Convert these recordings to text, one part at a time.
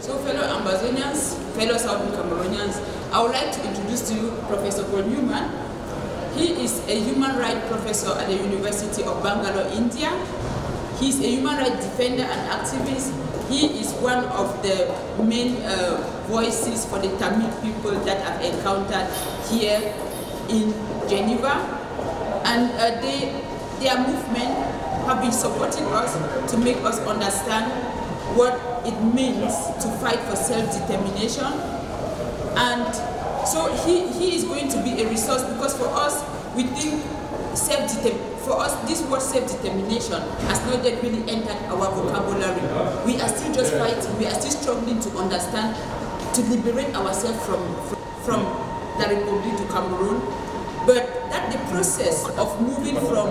So fellow Ambazonians, fellow Southern Cameroonians, I would like to introduce to you Professor Newman. He is a human rights professor at the University of Bangalore, India. He is a human rights defender and activist. He is one of the main voices for the Tamil people that I've encountered here in Geneva. And their movement have been supporting us to make us understand what it means to fight for self-determination. And so he is going to be a resource, because for us, we think this word self-determination has not yet really entered our vocabulary. We are still just fighting, we are still struggling to understand, to liberate ourselves from the Republic to Cameroon. But that the process of moving from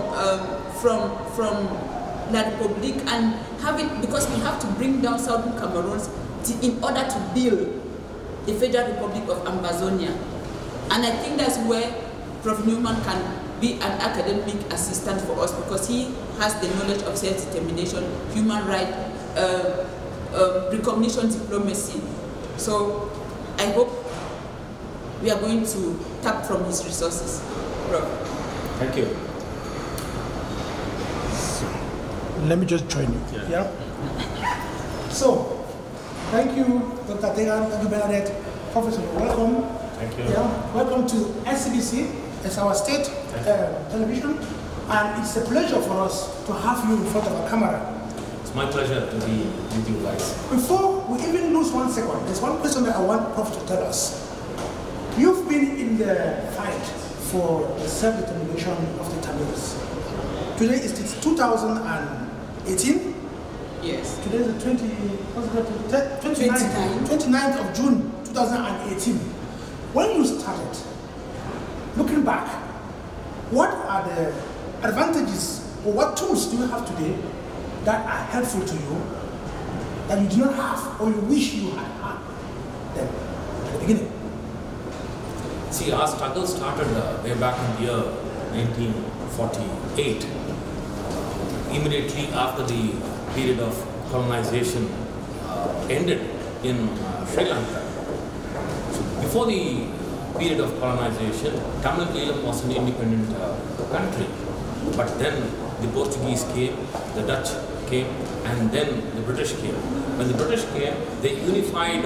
La Republic and because we have to bring down Southern Cameroon in order to build the Federal Republic of Ambazonia. And I think that's where Prof. Newman can be an academic assistant for us, because he has the knowledge of self-determination, human rights, recognition diplomacy. So I hope we are going to tap from his resources. Prof. Thank you. Let me just join you. Yeah. So, thank you, Dr. Tegan, thank you, Bernadette. Professor, welcome. Thank you. Yeah. Welcome to SCBC. It's our state television, and it's a pleasure for us to have you in front of a camera. It's my pleasure to be with you guys. Before we even lose 1 second, there's one question that I want Prof to tell us. You've been in the fight for the self-determination of the Tamils. Today is 2018. Yes. Today is the 29th of June 2018. When you started, looking back, what are the advantages or what tools do you have today that are helpful to you that you do not have or you wish you had them at the beginning? See, our struggle started way back in the year 1948, immediately after the period of colonization ended in Sri Lanka. So before the period of colonization, Tamil Eelam was an independent country. But then the Portuguese came, the Dutch came, and then the British came. When the British came, they unified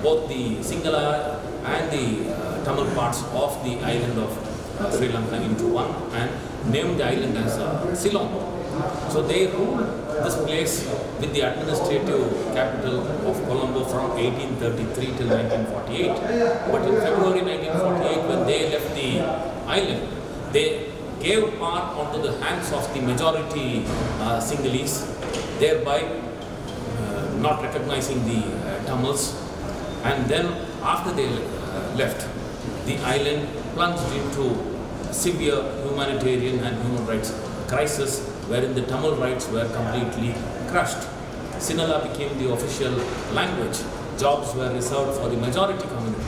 both the Sinhala and the Tamil parts of the island of Sri Lanka into one and named the island as Ceylon. So they ruled this place with the administrative capital of Colombo from 1833 till 1948. But in February 1948, when they left the island, they gave power onto the hands of the majority Sinhalese, thereby not recognizing the Tamils. And then after they left, the island plunged into severe humanitarian and human rights crisis, wherein the Tamil rights were completely crushed. Sinhala became the official language. Jobs were reserved for the majority community.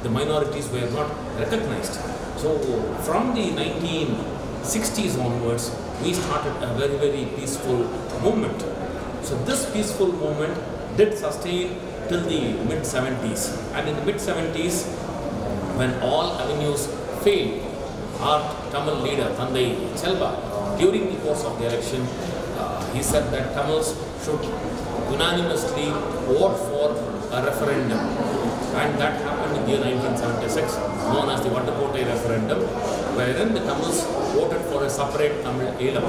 The minorities were not recognized. So from the 1960s 60s onwards, we started a very, very peaceful movement. So this peaceful movement did sustain till the mid-70s. And in the mid-70s, when all avenues failed, our Tamil leader, Thandai Chelba, during the course of the election, he said that Tamils should unanimously vote for a referendum. And that happened in the year 1976, known as the Vattukotai referendum, wherein the Tamils voted for a separate Tamil Elam.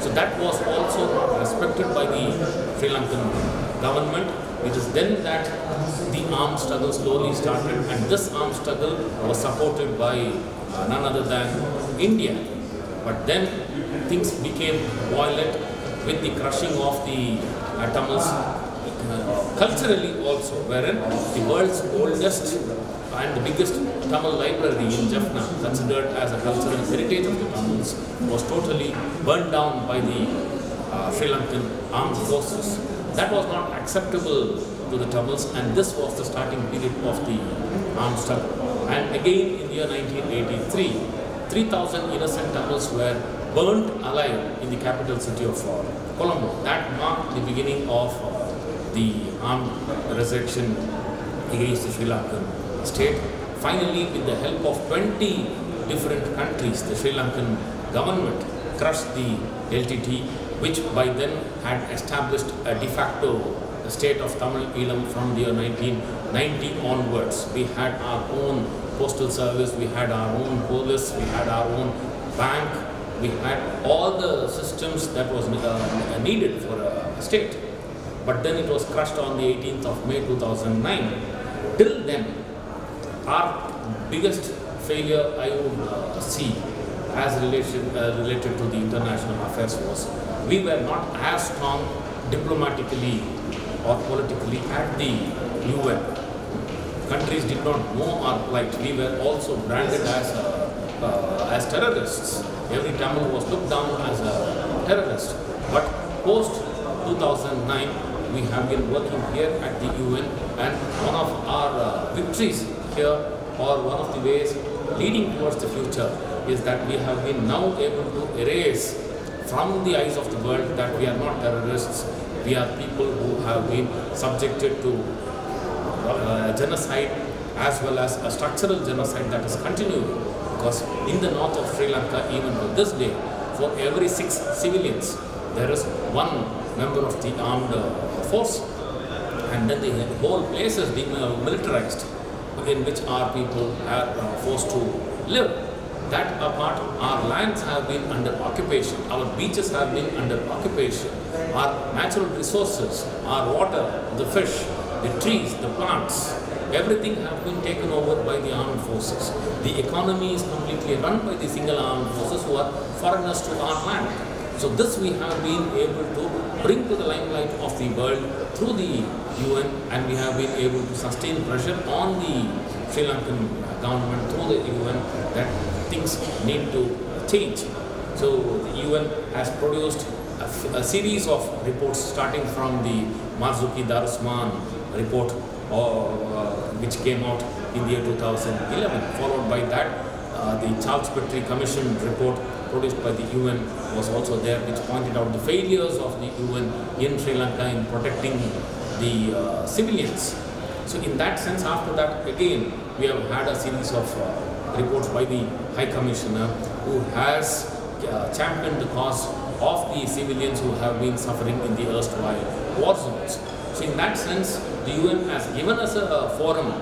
So that was also not respected by the Sri Lankan government. It is then that the armed struggle slowly started, and this armed struggle was supported by none other than India. But then things became violent with the crushing of the Tamils culturally also, wherein the world's oldest and the biggest Tamil library in Jaffna, considered as a cultural heritage of the Tamils, was totally burned down by the Sri Lankan armed forces. That was not acceptable to the Tamils, and this was the starting period of the armed struggle. And again in the year 1983, 3,000 innocent Tamils were burnt alive in the capital city of Colombo. That marked the beginning of the armed resurrection against the Sri Lankan state. Finally, with the help of 20 different countries, the Sri Lankan government crushed the LTT, which by then had established a de facto state of Tamil Elam from the year 1990 onwards. We had our own postal service, we had our own police, we had our own bank, we had all the systems that was needed for a state. But then it was crushed on the 18th of May 2009. Till then, our biggest failure I would see as related to the international affairs was we were not as strong diplomatically or politically at the UN. Countries did not know our plight. We were also branded as terrorists. Every Tamil was looked down as a terrorist. But post 2009, we have been working here at the UN, and one of our victories here, or one of the ways leading towards the future, is that we have been now able to erase from the eyes of the world that we are not terrorists. We are people who have been subjected to genocide, as well as a structural genocide that is continuing. Because in the north of Sri Lanka, even to this day, for every 6 civilians, there is 1 member of the armed force. And then the whole place is demilitarized, in which our people are forced to live. That apart, our lands have been under occupation, our beaches have been under occupation, our natural resources, our water, the fish, the trees, the plants, everything have been taken over by the armed forces. The economy is completely run by the single armed forces who are foreigners to our land. So this we have been able to bring to the limelight of the world through the UN, and we have been able to sustain pressure on the Sri Lankan government through the UN that things need to change. So the UN has produced a series of reports, starting from the Marzuki Darusman report, which came out in the year 2011. Followed by that, the Charles Petrie Commission report produced by the UN was also there, which pointed out the failures of the UN in Sri Lanka in protecting the civilians. So in that sense, after that, again, we have had a series of reports by the High Commissioner, who has championed the cause of the civilians who have been suffering in the erstwhile war zones. So in that sense, the UN has given us a forum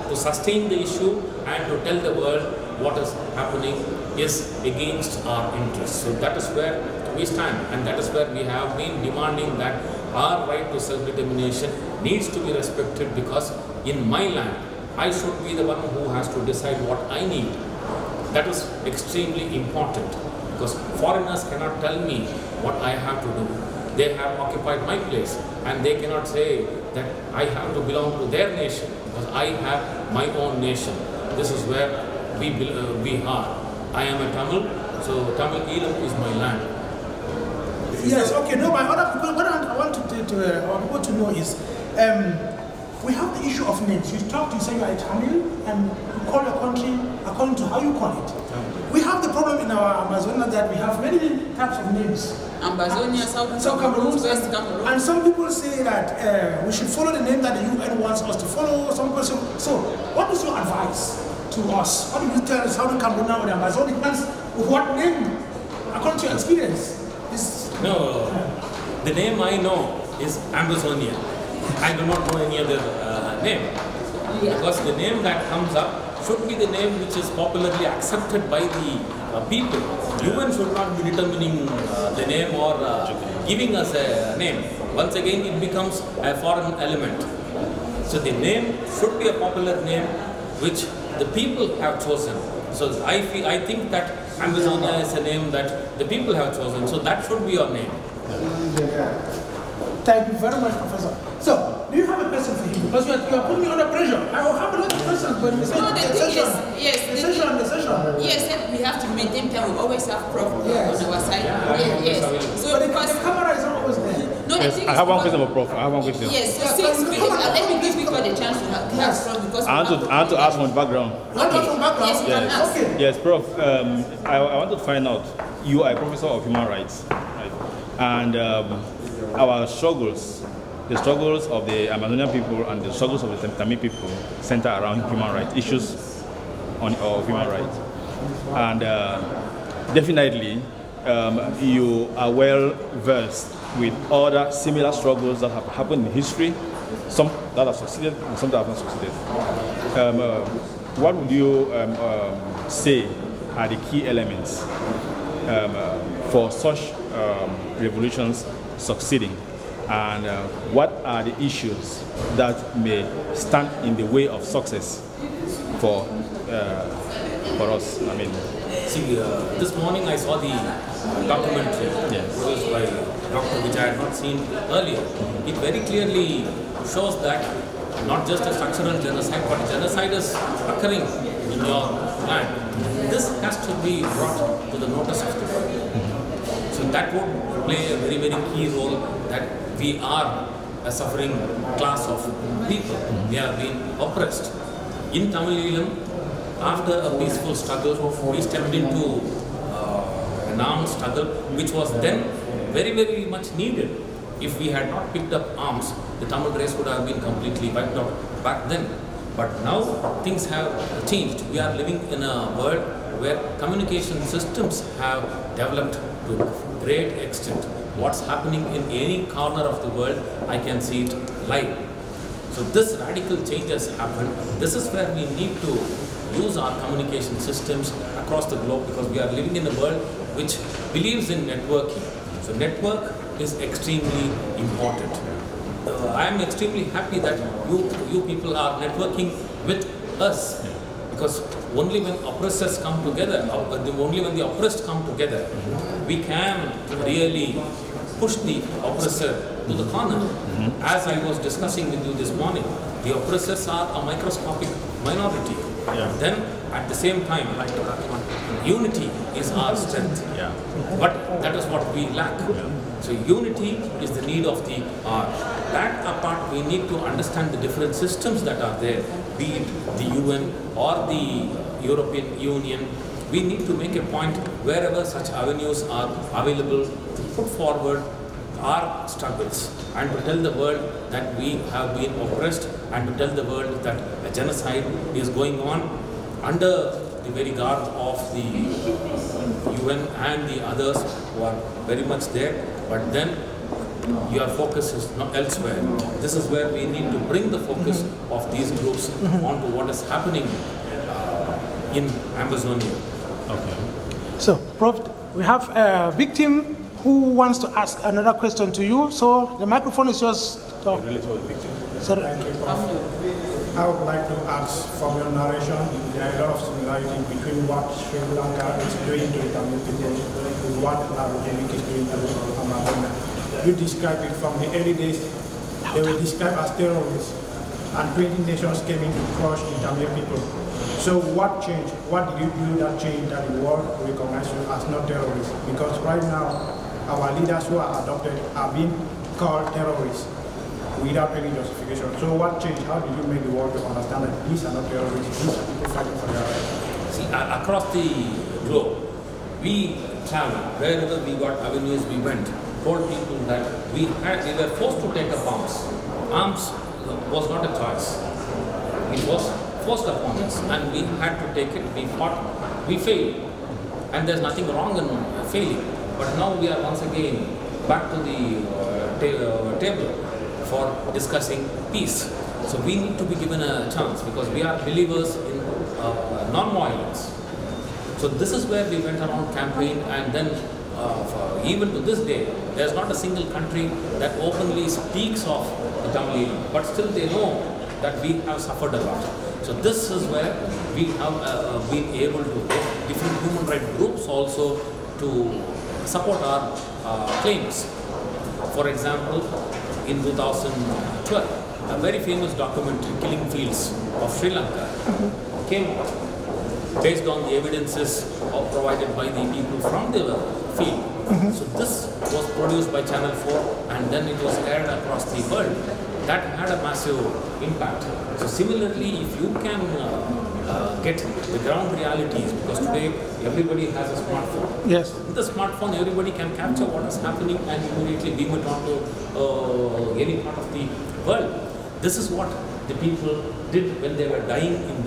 to sustain the issue and to tell the world what is happening is against our interests. So that is where we stand, and that is where we have been demanding that our right to self-determination needs to be respected, because in my land, I should be the one who has to decide what I need. That is extremely important, because foreigners cannot tell me what I have to do. They have occupied my place, and they cannot say that I have to belong to their nation, because I have my own nation. This is where we are. I am a Tamil, so Tamil Elam is my land. Yes, okay. No, my other, what I want to people to know is, we have the issue of names. You say you are a Tamil, and you call your country according to how you call it. We have the problem in our Amazonia that we have many types of names. Ambazonia, South Cameroon, West Cameroon. And some people say that we should follow the name that the UN wants us to follow. Some people say, so what is your advice to us? What do you tell us how the Cameroon or the Amazonians, what name, according to your experience? No, the name I know is Ambazonian. I do not know any other name. Because the name that comes up should be the name which is popularly accepted by the people. UN should not be determining the name or giving us a name. Once again, it becomes a foreign element. So the name should be a popular name which the people have chosen. So I think that Amazonia is a name that the people have chosen. So that should be your name. Thank you very much, Professor. So, do you have a question for him? Because you are putting me under pressure. I will have a lot of questions, but in the session. Yes, we have to maintain time. We always have Prof on our side. Yes. So but because the camera is not always there. No, yes, I have one question for Prof. I have one question. Yes, so 6 minutes. Let me give people the chance to have Prof because I want to ask from the background. Yes, Okay. Yes, Prof. I want to find out. You are a professor of human rights, right? And our struggles, the struggles of the Amazonian people and the struggles of the Tamil people center around human rights, issues of human rights. And definitely, you are well versed with other similar struggles that have happened in history, some that have succeeded and some that have not succeeded. What would you say are the key elements for such revolutions succeeding, and what are the issues that may stand in the way of success for us? I mean, see, this morning I saw the documentary produced by Dr. which I had not seen earlier. It very clearly shows that not just a structural genocide, but genocide is occurring in your land. This has to be brought to the notice of the world. So that would play a very, very key role, that we are a suffering class of people. We have been oppressed. In Tamil Nadu, after a peaceful struggle, we stepped into an armed struggle, which was then very, very much needed. If we had not picked up arms, the Tamil race would have been completely wiped out back then. But now things have changed. We are living in a world where communication systems have developed to a great extent. What's happening in any corner of the world, I can see it live. So this radical change has happened. This is where we need to use our communication systems across the globe, because we are living in a world which believes in networking. So network is extremely important. I am extremely happy that you people are networking with us, because only when oppressors come together, only when the oppressed come together, we can really push the oppressor to the corner. As I was discussing with you this morning, the oppressors are a microscopic minority. Then at the same time, unity is our strength. But that is what we lack. So unity is the need of the hour. That apart, we need to understand the different systems that are there, be it the UN or the European Union. We need to make a point wherever such avenues are available to put forward our struggles and to tell the world that we have been oppressed, and to tell the world that a genocide is going on under the very guard of the UN and the others who are very much there. But then your focus is not elsewhere. This is where we need to bring the focus of these groups onto what is happening in Ambazonia. Okay. So, Prof, we have a victim who wants to ask another question to you. So, the microphone is yours. Sorry. I would like to ask, from your narration, there are a lot of similarities between what Sri Lanka is doing to the Tamil people and what Mozambique is doing to Amazonia. You describe it from the early days. They were described as terrorists, and 20 nations came in to crush the Tamil people. So what changed? What did you do that changed that the world recognized you as not terrorists? Because right now, our leaders who are adopted are being called terrorists. without any justification. So what changed? How did you make the world to understand that these are not terrorists, these are people fighting for their rights? See, across the globe, we traveled, wherever we got avenues we went, told people that we were forced to take up arms. Arms was not a choice. It was forced upon us and we had to take it. We fought, we failed, and there's nothing wrong in failing. But now we are once again back to the table for discussing peace. So we need to be given a chance because we are believers in non-violence. So this is where we went around campaign, and then even to this day, there's not a single country that openly speaks of the Tamil, but still they know that we have suffered a lot. So this is where we have been able to get different human rights groups also to support our claims. For example, in 2012, a very famous documentary, Killing Fields of Sri Lanka, came out based on the evidences provided by the people from the field. So this was produced by Channel 4 and then it was aired across the world. That had a massive impact. So similarly, if you can get the ground realities, because today everybody has a smartphone. Yes. With the smartphone, everybody can capture what is happening and immediately beam it onto any part of the world. This is what the people did when they were dying in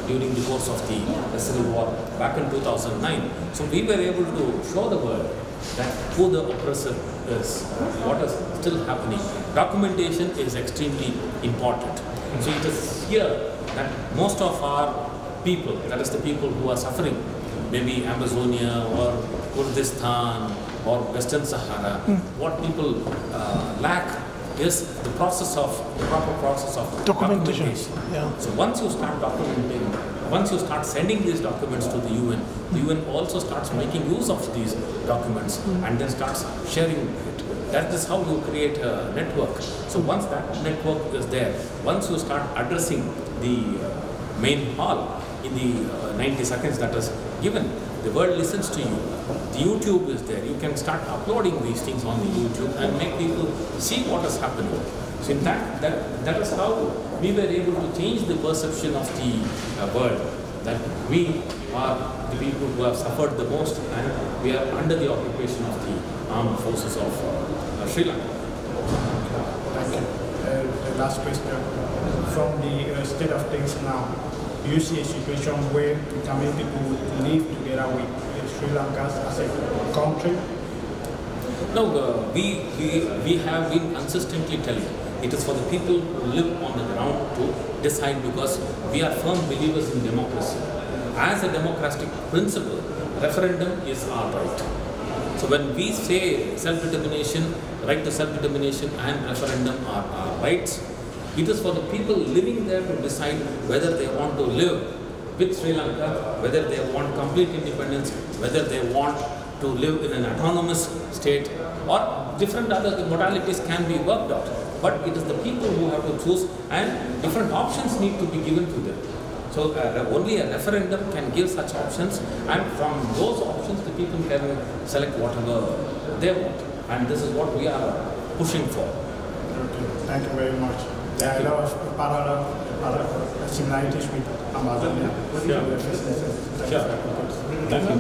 during the course of the Civil War back in 2009. So we were able to show the world that who the oppressor is, what is still happening. Documentation is extremely important. So it is here that most of our people, that is the people who are suffering, maybe Ambazonia or Kurdistan or Western Sahara, what people lack is the proper process of documentation. Yeah. So once you start documenting, once you start sending these documents to the UN also starts making use of these documents and then starts sharing it. That is how you create a network. So once that network is there, once you start addressing the main hall in the 90 seconds that is given, the world listens to you. The YouTube is there. You can start uploading these things on the YouTube and make people see what is happening. So in fact, that is how we were able to change the perception of the world, that we are the people who have suffered the most and we are under the occupation of the armed forces of Sri Lanka. Thank you. The last question. From the state of things now, do you see a situation where the Tamil people live together with Sri Lanka as a country? No, we have been consistently telling it is for the people who live on the ground to decide, because we are firm believers in democracy. As a democratic principle, referendum is our right. So when we say self-determination, right to self-determination and referendum are our rights, it is for the people living there to decide whether they want to live with Sri Lanka, whether they want complete independence, whether they want to live in an autonomous state, or different other modalities can be worked out. But it is the people who have to choose, and different options need to be given to them. So only a referendum can give such options, and from those options the people can select whatever they want. And this is what we are pushing for. Okay. Thank you very much. There are a lot of parallel similarities with Amazonian. Sure. Thank you.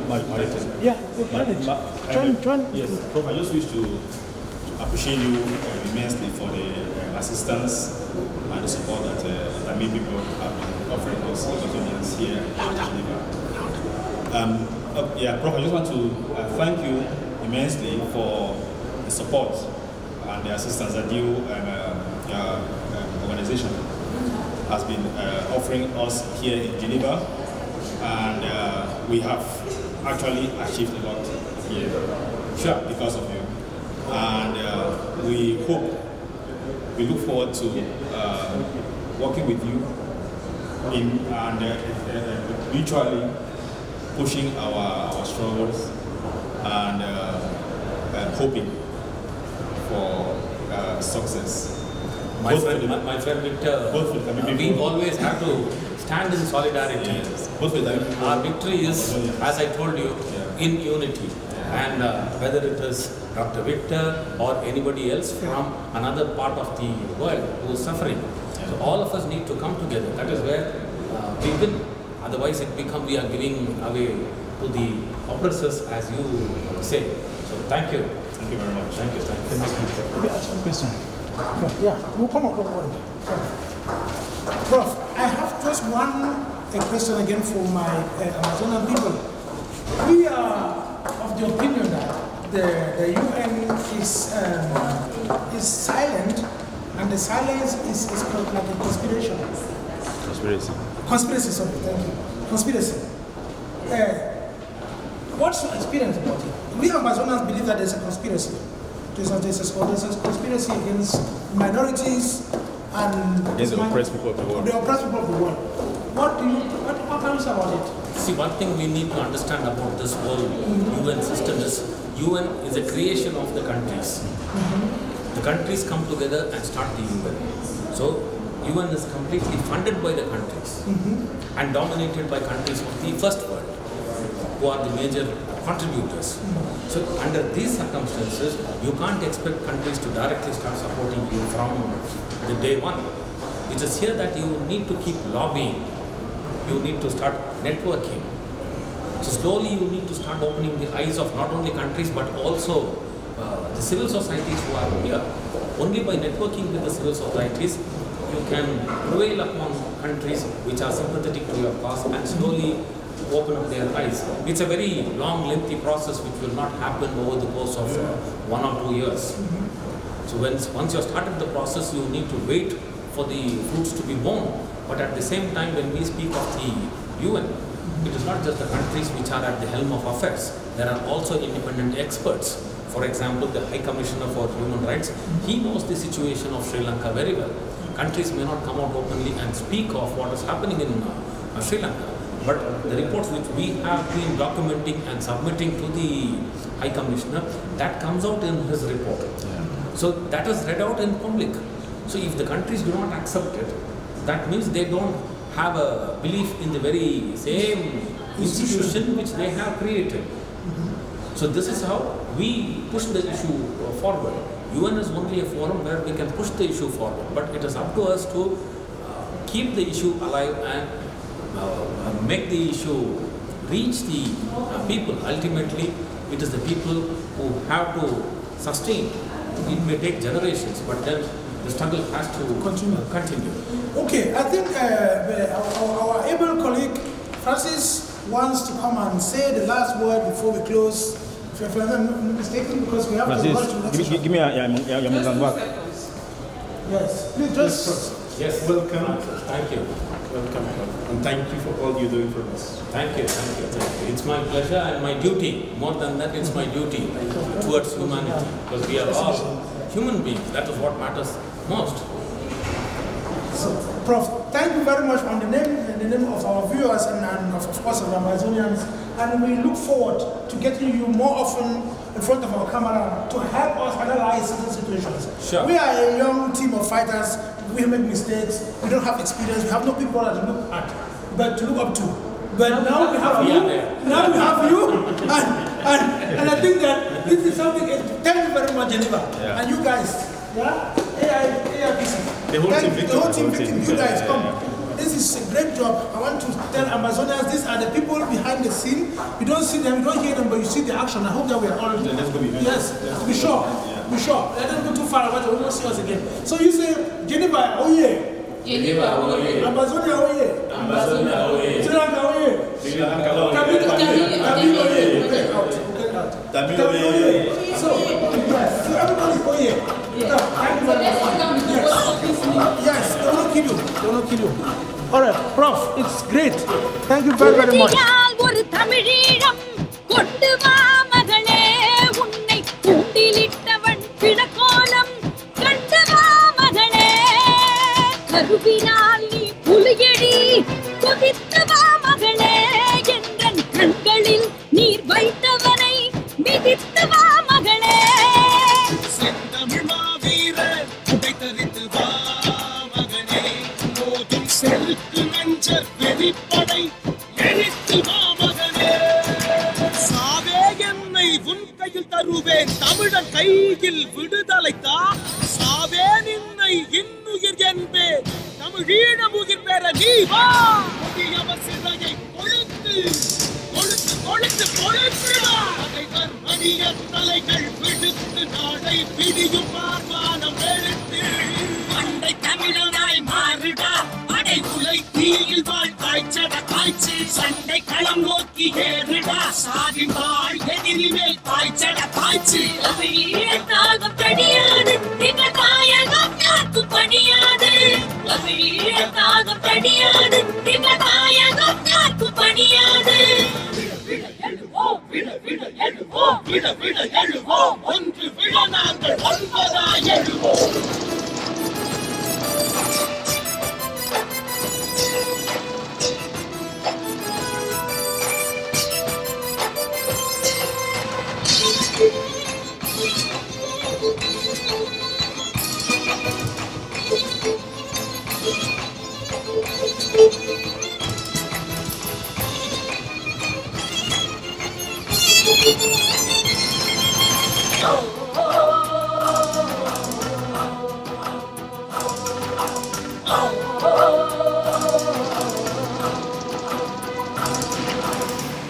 Yeah, John. Yes, Prof, I just wish to appreciate you immensely for the assistance and the support that the Tamil people have been offering us Ambazonians here in Geneva. Prof, I just want to thank you immensely for the support and the assistance that you organization has been offering us here in Geneva, and we have actually achieved a lot here, because of you. And we look forward to working with you and mutually pushing our struggles and hoping for success. My friend Victor, we always have to stand in solidarity. Yes. Our victory is, as I told you, in unity. And whether it is Dr. Victor or anybody else from another part of the world who is suffering. So all of us need to come together. That is where we win. Otherwise we are giving away to the oppressors, as you say. So thank you. Thank you very much. Thank you. Let me ask one question. Yeah, we'll come up with one. Prof, I have just a question again for my Amazonian people. We are of the opinion that the UN is silent, and the silence is like a conspiration. Conspiracy, sorry, thank you. Conspiracy. What's your experience about it? We Amazonians believe that there's a conspiracy. There's a conspiracy against minorities and against the oppressed people of the world. The oppressed people of the world. What can you say about it? See, one thing we need to understand about this whole UN system is UN is a creation of the countries. The countries come together and start the UN. So UN is completely funded by the countries and dominated by countries of the first world, who are the major contributors. So under these circumstances, you can't expect countries to directly start supporting you from the day one. It is here that you need to keep lobbying. You need to start networking. So slowly you need to start opening the eyes of not only countries but also the civil societies who are here. Only by networking with the civil societies you can prevail upon countries which are sympathetic to your cause and slowly open up their eyes. It's a very long, lengthy process which will not happen over the course of 1 or 2 years. So once you have started the process, you need to wait for the fruits to be born. But at the same time, when we speak of the UN, it is not just the countries which are at the helm of affairs. There are also independent experts. For example, the High Commissioner for Human Rights, he knows the situation of Sri Lanka very well. Countries may not come out openly and speak of what is happening in Sri Lanka, but the reports which we have been documenting and submitting to the High Commissioner, that comes out in his report. So that is read out in public. So if the countries do not accept it, that means they don't have a belief in the very same institution which they have created. So this is how we push the issue forward. UN is only a forum where we can push the issue forward, but it is up to us to keep the issue alive and make the issue reach the people. Ultimately, it is the people who have to sustain. It may take generations, but then the struggle has to continue. Okay, I think our able colleague Francis wants to come and say the last word before we close. If I'm not mistaken, because we have Francis, to rush to the next give me your back. Yes, please just... Yes, Welcome. Thank you. Welcome. And thank you for all you're doing for us. Thank you. It's my pleasure and my duty. More than that, it's my duty towards humanity. Because we are all human beings. That is what matters most. So, Prof, thank you very much on the name of our viewers and of course of the Amazonians. And we look forward to getting you more often in front of our camera to help us analyze certain situations. Sure. We are a young team of fighters. We make mistakes. We don't have experience. We have no people to look at, but to look up to. But now we have you. Now we have you. And I think that this is something. Thank you very much, Geneva. Yeah. And you guys. Yeah. The whole team victim. You guys come. This is a great job. I want to tell Amazonians, these are the people behind the scene. You don't see them, you don't hear them, but you see the action. I hope that we are all... Yes, be sure. Be sure. Let them go too far away, they will not see us again. So you say, Geneva, oh yeah. Geneva, oh yeah. Amazonia, oh yeah. Amazonia, oh yeah. Sri Lanka, oh yeah. Sri Lanka, oh yeah. Tamil, oh yeah. Tamil, oh yeah. So, yes, so everybody, oh yeah. Thank you very much. Yes, they will not kill you. They will not kill you. All right, Prof, it's great. Thank you very, very much. தமிழன் கையில் விடுதலை தான் சாவே நின்னை இன்னுயிர் என்பே தமிழீழ உயிர் பெற நீ வா புதியவர் சிறையை கொழுத்து கொழுத்து கொழுத்து கொழுத்துடா பகைவர் மணிய தலைகள் விடுத்து நாடை பிடியும் பார்வானம் எழுத்து அண்டை தமிழனாய் மாறுடா அடை உலை தீயில் வாழ் காய்ச்சட காய்ச்சி சண்டை களம் நோக்கி ஏறுடா சாதி வாழ் எதிரி மேல் காய்ச்சட காய்ச்சி அவையீழத்தாகம் தடியாது திக தாயகம் காத்து பணியாது அவையீழத்தாகம் தடியாது திக தாயகம் காத்து பணியாது விட விட எழுவோம் ஒன்று விட நாங்கள் ஒன்பதாய் எழுவோம்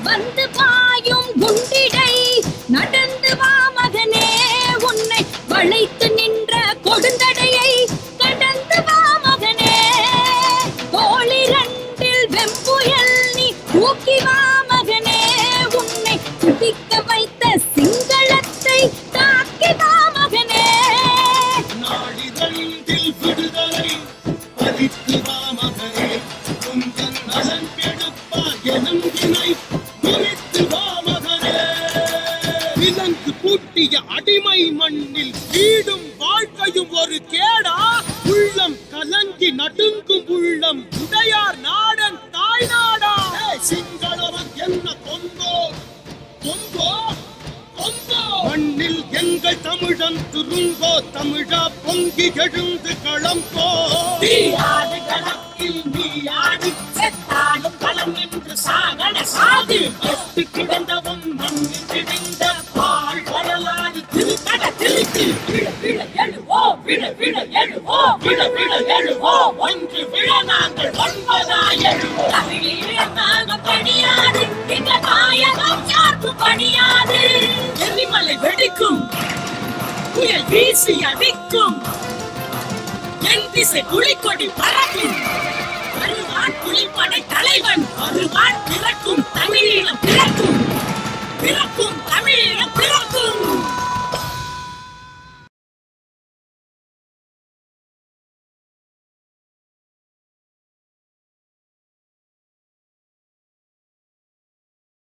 வந்து பாயும் குண்டிடை நடந்து வா மகனே உன்னை வளைத்து நின்ற கொடுந்தடையை கடந்து வா மகனே தோளிரண்டில் வெம்புயல் நீ தூக்கி வா மகனே உன்னை துடிக்க வைத்த சிங்களத்தை தாக்கி வா மகனே நாடிதழில் விடுதலை பதித்து வா மகனே உங்கள் நலன் கெடுப்பார் எனும் வினை குறித்து வா மகனே விலங்கு பூட்டிய அடிமை மண்ணில் வீடும் வாழ்க்கையும் ஒரு கேடா உள்ளம் கலங்கி நடுங்கும் உள்ளம் உடையார் நாடன் தாய் நாடா சிங்களவன் என்ன கொங்கோ கொங்கோ கொங்கோ மண்ணில் எங்கள் தமிழன் துருங்கோ தமிழா பொங்கி எழுந்து களம்போ நீயாடு களத்தில் நீயாடி செத்தாலும் களம் என்று சாகட சாது எட்டு கிடந்தவன் மண்ணில் கிடந்த பால் வரலாறு திருக்கட திருத்து விட விட எழுவோம் விட விட எழுவோம் விட விட எழுவோம் ஒன்று விட நாங்கள் ஒன்பதாய் எழுவோம் தமிழீழத்தாக பணியாது இந்த தாயகம் யாருக்கு பணியாது எரிமலை வெடிக்கும் புயல் வீசி அடிக்கும் என் திசை புலிக்கொடி பறக்கும் வருவான் புலிப்படை தலைவன் வருவான் பிறக்கும் தமிழீழம் பிறக்கும் பிறக்கும் தமிழீழம்